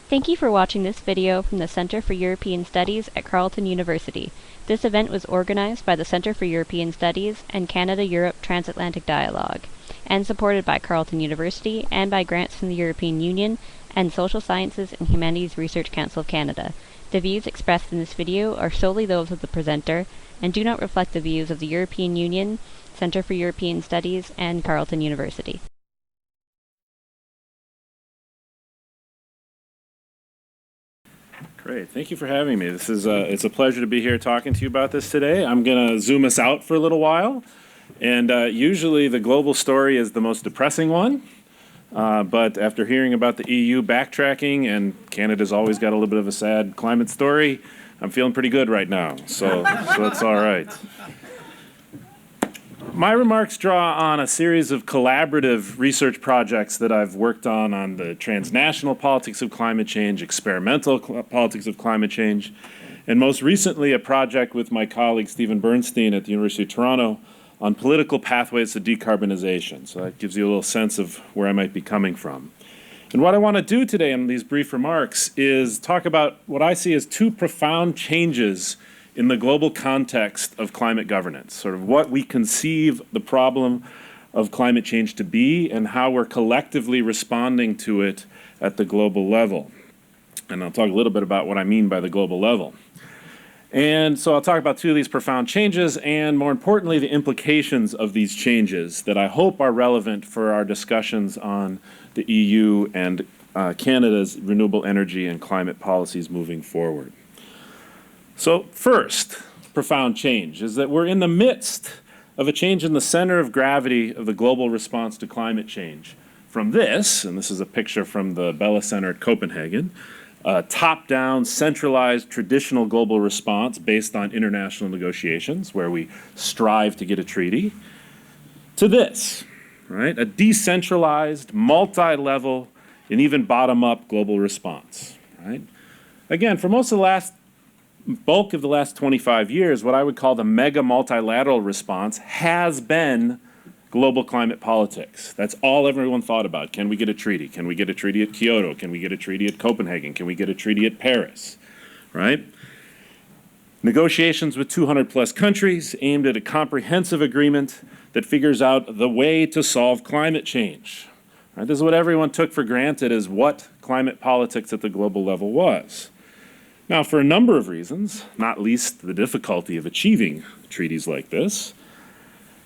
Thank you for watching this video from the Center for European Studies at Carleton University. This event was organized by the Center for European Studies and Canada-Europe Transatlantic Dialogue, and supported by Carleton University and by grants from the European Union and Social Sciences and Humanities Research Council of Canada. The views expressed in this video are solely those of the presenter and do not reflect the views of the European Union, Center for European Studies, and Carleton University. Great, thank you for having me. This is it's a pleasure to be here talking to you about this today. I'm going to zoom us out for a little while, and usually the global story is the most depressing one, but after hearing about the EU backtracking, and Canada's always got a little bit of a sad climate story, I'm feeling pretty good right now, so it's all right. My remarks draw on a series of collaborative research projects that I've worked on the transnational politics of climate change, experimental politics of climate change, and most recently a project with my colleague Stephen Bernstein at the University of Toronto on political pathways to decarbonization. So that gives you a little sense of where I might be coming from. And what I want to do today in these brief remarks is talk about what I see as two profound changes in the global context of climate governance, sort of what we conceive the problem of climate change to be and how we're collectively responding to it at the global level. And I'll talk a little bit about what I mean by the global level. And so I'll talk about two of these profound changes and, more importantly, the implications of these changes that I hope are relevant for our discussions on the EU and Canada's renewable energy and climate policies moving forward. So first, profound change is that we're in the midst of a change in the center of gravity of the global response to climate change. From this, and this is a picture from the Bella Center at Copenhagen, a top-down, centralized, traditional global response based on international negotiations where we strive to get a treaty, to this, right? A decentralized, multi-level, and even bottom-up global response, right? Again, for most of the bulk of the last 25 years, what I would call the mega multilateral response has been global climate politics. That's all everyone thought about. Can we get a treaty? Can we get a treaty at Kyoto? Can we get a treaty at Copenhagen? Can we get a treaty at Paris? Right? Negotiations with 200 plus countries aimed at a comprehensive agreement that figures out the way to solve climate change. Right? This is what everyone took for granted as what climate politics at the global level was. Now, for a number of reasons, not least the difficulty of achieving treaties like this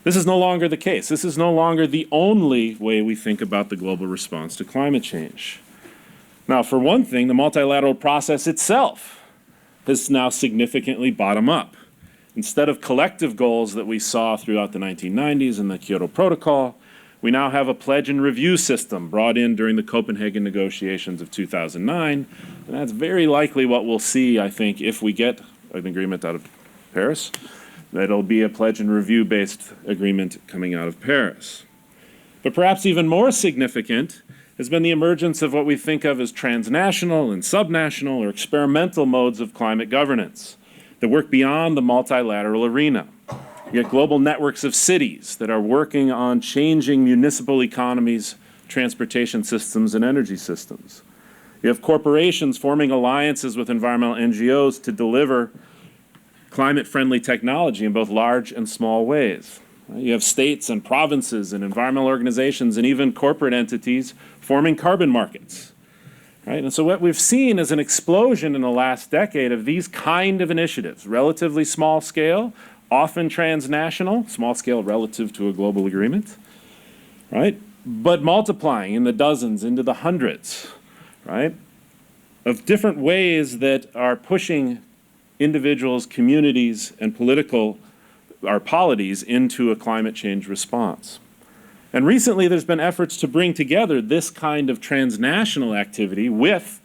is no longer the case. This is no longer the only way we think about the global response to climate change. Now, for one thing, the multilateral process itself has now significantly bottomed up. Instead of collective goals that we saw throughout the 1990s in the Kyoto Protocol, we now have a pledge and review system brought in during the Copenhagen negotiations of 2009, and that's very likely what we'll see, I think, if we get an agreement out of Paris, that it'll be a pledge and review based agreement coming out of Paris. But perhaps even more significant has been the emergence of what we think of as transnational and subnational or experimental modes of climate governance that work beyond the multilateral arena. You get global networks of cities that are working on changing municipal economies, transportation systems, and energy systems. You have corporations forming alliances with environmental NGOs to deliver climate-friendly technology in both large and small ways. You have states and provinces and environmental organizations and even corporate entities forming carbon markets. Right? And so what we've seen is an explosion in the last decade of these kind of initiatives, relatively small scale, often transnational, small scale relative to a global agreement, right? But multiplying in the dozens into the hundreds, right? Of different ways that are pushing individuals, communities, and polities into a climate change response. And recently there's been efforts to bring together this kind of transnational activity with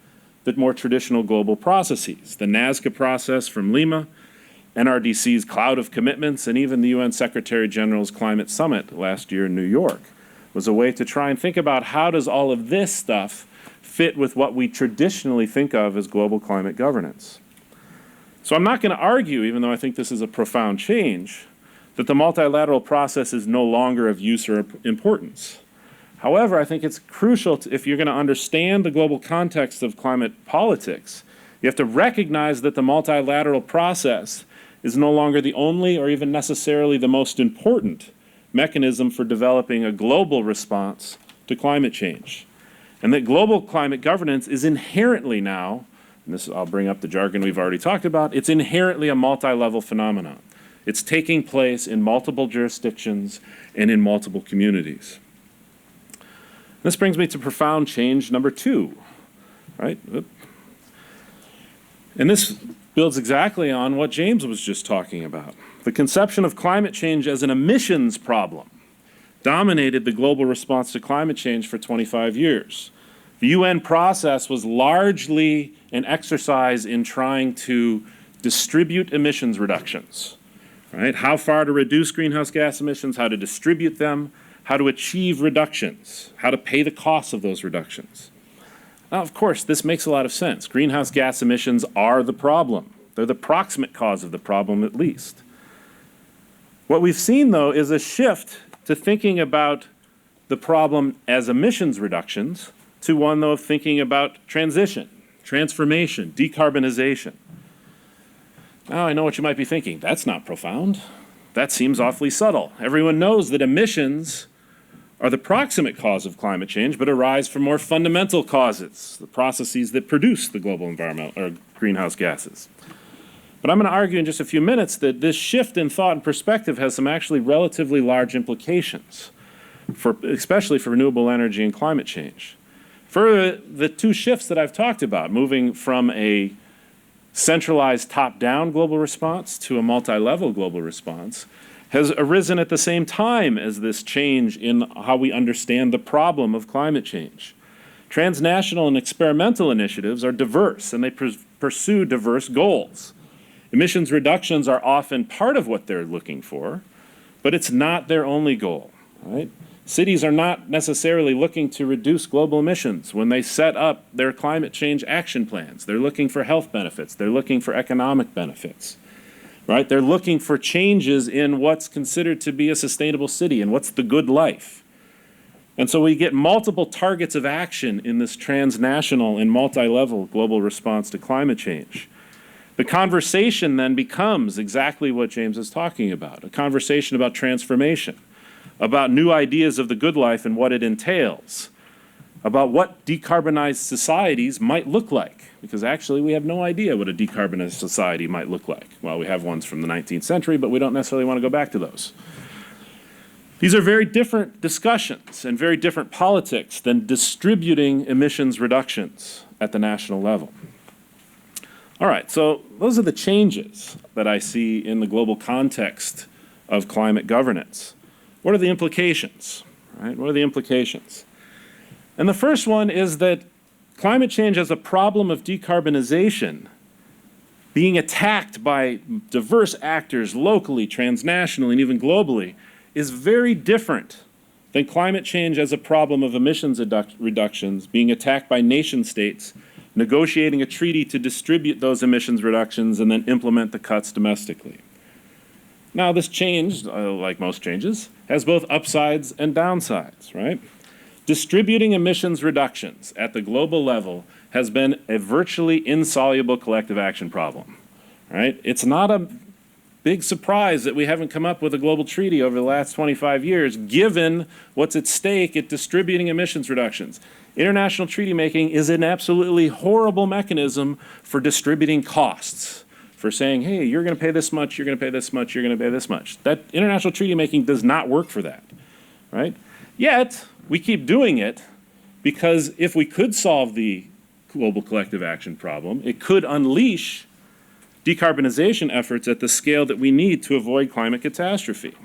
the more traditional global processes, the Nazca process from Lima, NRDC's Cloud of Commitments, and even the UN Secretary General's Climate Summit last year in New York was a way to try and think about how does all of this stuff fit with what we traditionally think of as global climate governance. So I'm not going to argue, even though I think this is a profound change, that the multilateral process is no longer of use or importance. However, I think it's crucial if you're going to understand the global context of climate politics, you have to recognize that the multilateral process is no longer the only or even necessarily the most important mechanism for developing a global response to climate change. And that global climate governance is inherently now, and this I'll bring up the jargon we've already talked about, it's inherently a multi-level phenomenon. It's taking place in multiple jurisdictions and in multiple communities. This brings me to profound change number 2, right? And this builds exactly on what James was just talking about. The conception of climate change as an emissions problem dominated the global response to climate change for 25 years. The UN process was largely an exercise in trying to distribute emissions reductions, right? How far to reduce greenhouse gas emissions, how to distribute them, how to achieve reductions, how to pay the costs of those reductions. Now, of course, this makes a lot of sense. Greenhouse gas emissions are the problem. They're the proximate cause of the problem, at least. What we've seen, though, is a shift to thinking about the problem as emissions reductions to one, though, of thinking about transition, transformation, decarbonization. Now, I know what you might be thinking. That's not profound. That seems awfully subtle. Everyone knows that emissions are the proximate cause of climate change, but arise from more fundamental causes, the processes that produce the global environmental or greenhouse gases. But I'm going to argue in just a few minutes that this shift in thought and perspective has some actually relatively large implications, especially for renewable energy and climate change. For the 2 shifts that I've talked about, moving from a centralized top-down global response to a multi-level global response, has arisen at the same time as this change in how we understand the problem of climate change. Transnational and experimental initiatives are diverse, and they pursue diverse goals. Emissions reductions are often part of what they're looking for, but it's not their only goal, right? Cities are not necessarily looking to reduce global emissions when they set up their climate change action plans. They're looking for health benefits. They're looking for economic benefits. Right? They're looking for changes in what's considered to be a sustainable city and what's the good life. And so we get multiple targets of action in this transnational and multi-level global response to climate change. The conversation then becomes exactly what James is talking about, a conversation about transformation, about new ideas of the good life and what it entails, about what decarbonized societies might look like. Because actually we have no idea what a decarbonized society might look like. Well, we have ones from the 19th century, but we don't necessarily want to go back to those. These are very different discussions and very different politics than distributing emissions reductions at the national level. All right, so those are the changes that I see in the global context of climate governance. What are the implications? Right? What are the implications? And the first one is that climate change as a problem of decarbonization being attacked by diverse actors locally, transnationally, and even globally is very different than climate change as a problem of emissions reductions being attacked by nation states negotiating a treaty to distribute those emissions reductions and then implement the cuts domestically. Now, this change, like most changes, has both upsides and downsides, right? Distributing emissions reductions at the global level has been a virtually insoluble collective action problem, right? It's not a big surprise that we haven't come up with a global treaty over the last 25 years, given what's at stake at distributing emissions reductions. International treaty making is an absolutely horrible mechanism for distributing costs, for saying, hey, you're going to pay this much, you're going to pay this much, you're going to pay this much. That international treaty making does not work for that, right? Yet, we keep doing it because if we could solve the global collective action problem, it could unleash decarbonization efforts at the scale that we need to avoid climate catastrophe.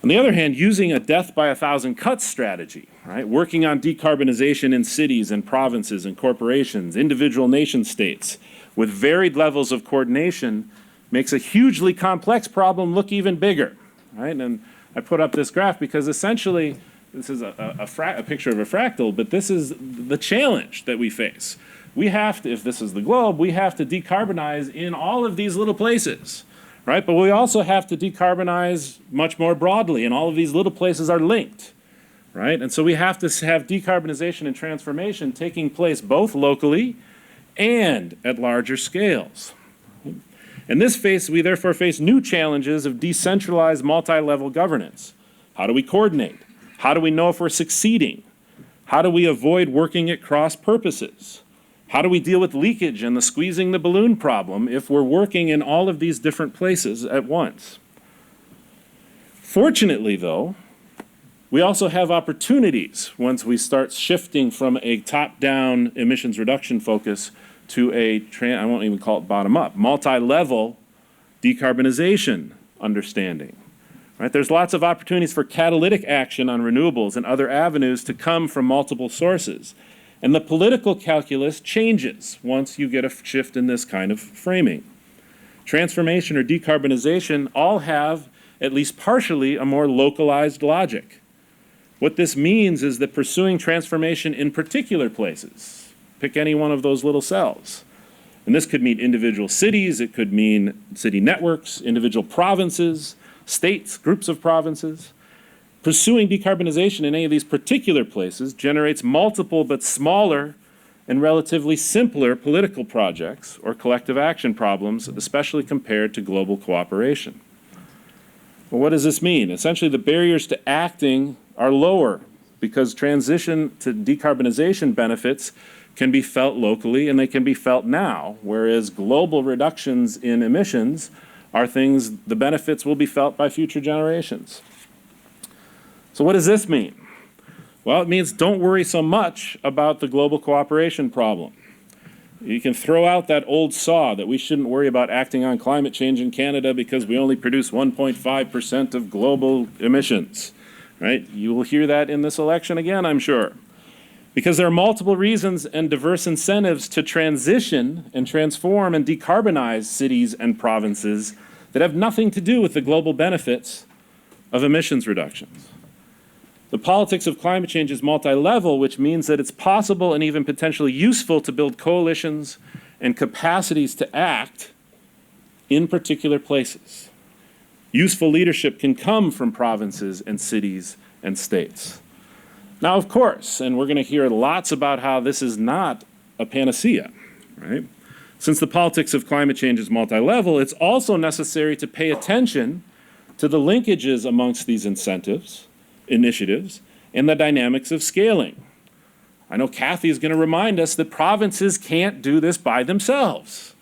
On the other hand, using a death by 1,000 cuts strategy, right, working on decarbonization in cities and provinces and corporations, individual nation states, with varied levels of coordination, makes a hugely complex problem look even bigger, right? And I put up this graph because essentially, this is a picture of a fractal, but this is the challenge that we face. We have to, if this is the globe, we have to decarbonize in all of these little places, right? But we also have to decarbonize much more broadly, and all of these little places are linked, right? And so we have to have decarbonization and transformation taking place both locally and at larger scales. In this phase, we therefore face new challenges of decentralized multi-level governance. How do we coordinate? How do we know if we're succeeding? How do we avoid working at cross purposes? How do we deal with leakage and the squeezing the balloon problem if we're working in all of these different places at once? Fortunately, though, we also have opportunities once we start shifting from a top-down emissions reduction focus to a, I won't even call it bottom-up, multi-level decarbonization understanding. Right? There's lots of opportunities for catalytic action on renewables and other avenues to come from multiple sources. And the political calculus changes once you get a shift in this kind of framing. Transformation or decarbonization all have, at least partially, a more localized logic. What this means is that pursuing transformation in particular places, pick any one of those little cells. And this could mean individual cities, it could mean city networks, individual provinces, states, groups of provinces. Pursuing decarbonization in any of these particular places generates multiple but smaller and relatively simpler political projects or collective action problems, especially compared to global cooperation. Well, what does this mean? Essentially, the barriers to acting are lower because transition to decarbonization benefits can be felt locally and they can be felt now, whereas global reductions in emissions are things, the benefits will be felt by future generations. So what does this mean? Well, it means don't worry so much about the global cooperation problem. You can throw out that old saw that we shouldn't worry about acting on climate change in Canada because we only produce 1.5% of global emissions, right? You will hear that in this election again, I'm sure. Because there are multiple reasons and diverse incentives to transition and transform and decarbonize cities and provinces that have nothing to do with the global benefits of emissions reductions. The politics of climate change is multi-level, which means that it's possible and even potentially useful to build coalitions and capacities to act in particular places. Useful leadership can come from provinces and cities and states. Now, of course, and we're going to hear lots about how this is not a panacea, right? Since the politics of climate change is multi-level, it's also necessary to pay attention to the linkages amongst these initiatives, and the dynamics of scaling. I know Kathy is going to remind us that provinces can't do this by themselves,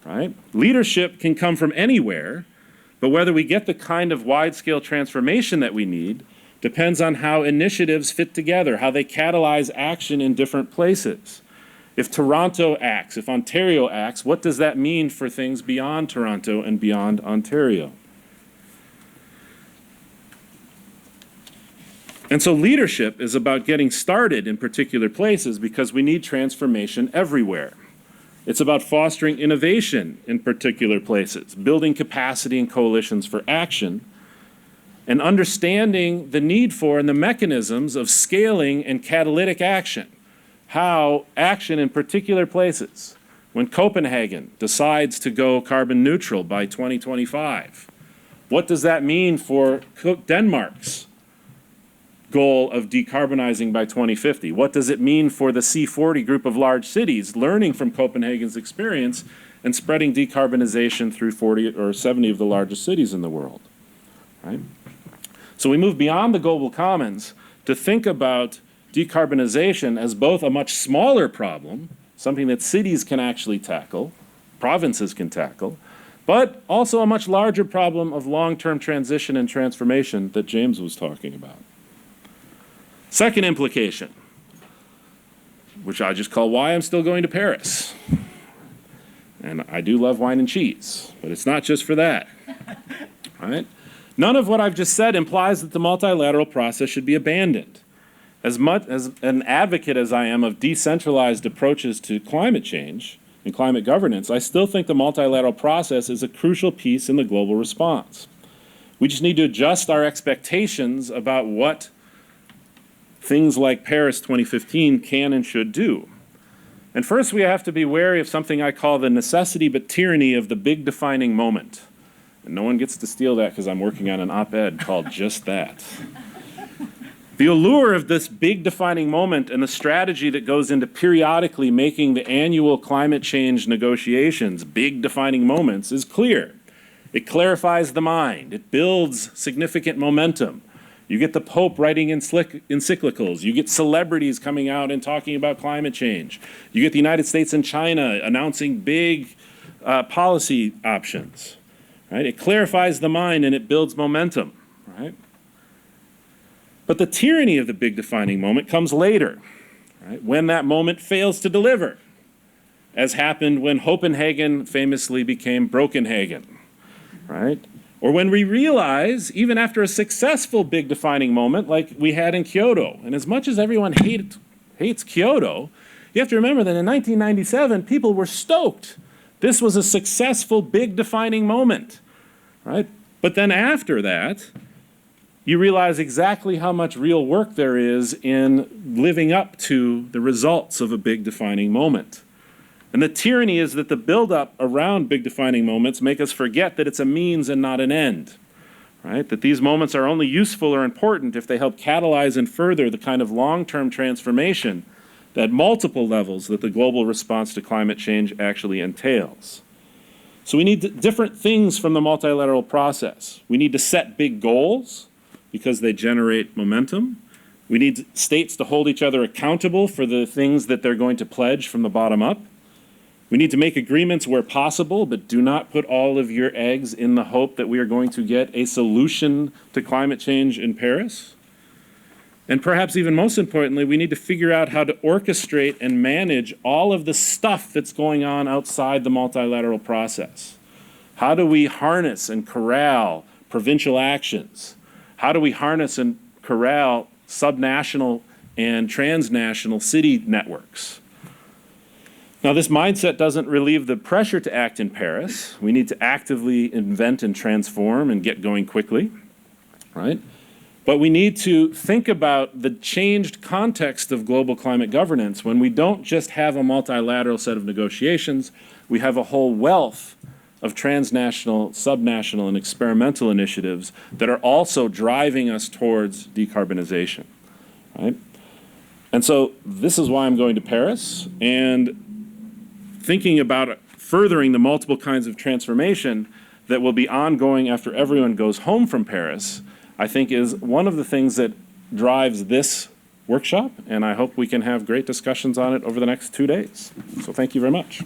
right? Leadership can come from anywhere, but whether we get the kind of wide-scale transformation that we need depends on how initiatives fit together, how they catalyze action in different places. If Toronto acts, if Ontario acts, what does that mean for things beyond Toronto and beyond Ontario? And so leadership is about getting started in particular places because we need transformation everywhere. It's about fostering innovation in particular places, building capacity and coalitions for action, and understanding the need for and the mechanisms of scaling and catalytic action. How action in particular places, when Copenhagen decides to go carbon neutral by 2025, what does that mean for Denmark's goal of decarbonizing by 2050? What does it mean for the C40 group of large cities learning from Copenhagen's experience and spreading decarbonization through 40 or 70 of the largest cities in the world, right? So we move beyond the global commons to think about decarbonization as both a much smaller problem, something that cities can actually tackle, provinces can tackle, but also a much larger problem of long-term transition and transformation that James was talking about. Second implication, which I just call why I'm still going to Paris. And I do love wine and cheese, but it's not just for that, right? None of what I've just said implies that the multilateral process should be abandoned. As much as an advocate as I am of decentralized approaches to climate change and climate governance, I still think the multilateral process is a crucial piece in the global response. We just need to adjust our expectations about what things like Paris 2015 can and should do. And first, we have to be wary of something I call the necessity but tyranny of the big defining moment. And no one gets to steal that because I'm working on an op-ed called just that. The allure of this big defining moment and the strategy that goes into periodically making the annual climate change negotiations big defining moments is clear. It clarifies the mind. It builds significant momentum. You get the Pope writing encyclicals. You get celebrities coming out and talking about climate change. You get the United States and China announcing big policy options. Right? It clarifies the mind and it builds momentum. Right? But the tyranny of the big defining moment comes later, right? When that moment fails to deliver, as happened when Copenhagen famously became Brokenhagen, right? Or when we realize, even after a successful big defining moment like we had in Kyoto, and as much as everyone hates Kyoto, you have to remember that in 1997, people were stoked. This was a successful big defining moment, right? But then after that, you realize exactly how much real work there is in living up to the results of a big defining moment. And the tyranny is that the buildup around big defining moments make us forget that it's a means and not an end, right? That these moments are only useful or important if they help catalyze and further the kind of long-term transformation at multiple levels that the global response to climate change actually entails. So we need different things from the multilateral process. We need to set big goals, because they generate momentum. We need states to hold each other accountable for the things that they're going to pledge from the bottom up. We need to make agreements where possible, but do not put all of your eggs in the hope that we are going to get a solution to climate change in Paris. And perhaps even most importantly, we need to figure out how to orchestrate and manage all of the stuff that's going on outside the multilateral process. How do we harness and corral provincial actions? How do we harness and corral subnational and transnational city networks? Now, this mindset doesn't relieve the pressure to act in Paris. We need to actively invent and transform and get going quickly, right? But we need to think about the changed context of global climate governance when we don't just have a multilateral set of negotiations, we have a whole wealth of transnational, subnational, and experimental initiatives that are also driving us towards decarbonization, right? And so this is why I'm going to Paris, and thinking about furthering the multiple kinds of transformation that will be ongoing after everyone goes home from Paris, I think is one of the things that drives this workshop, and I hope we can have great discussions on it over the next 2 days. So thank you very much.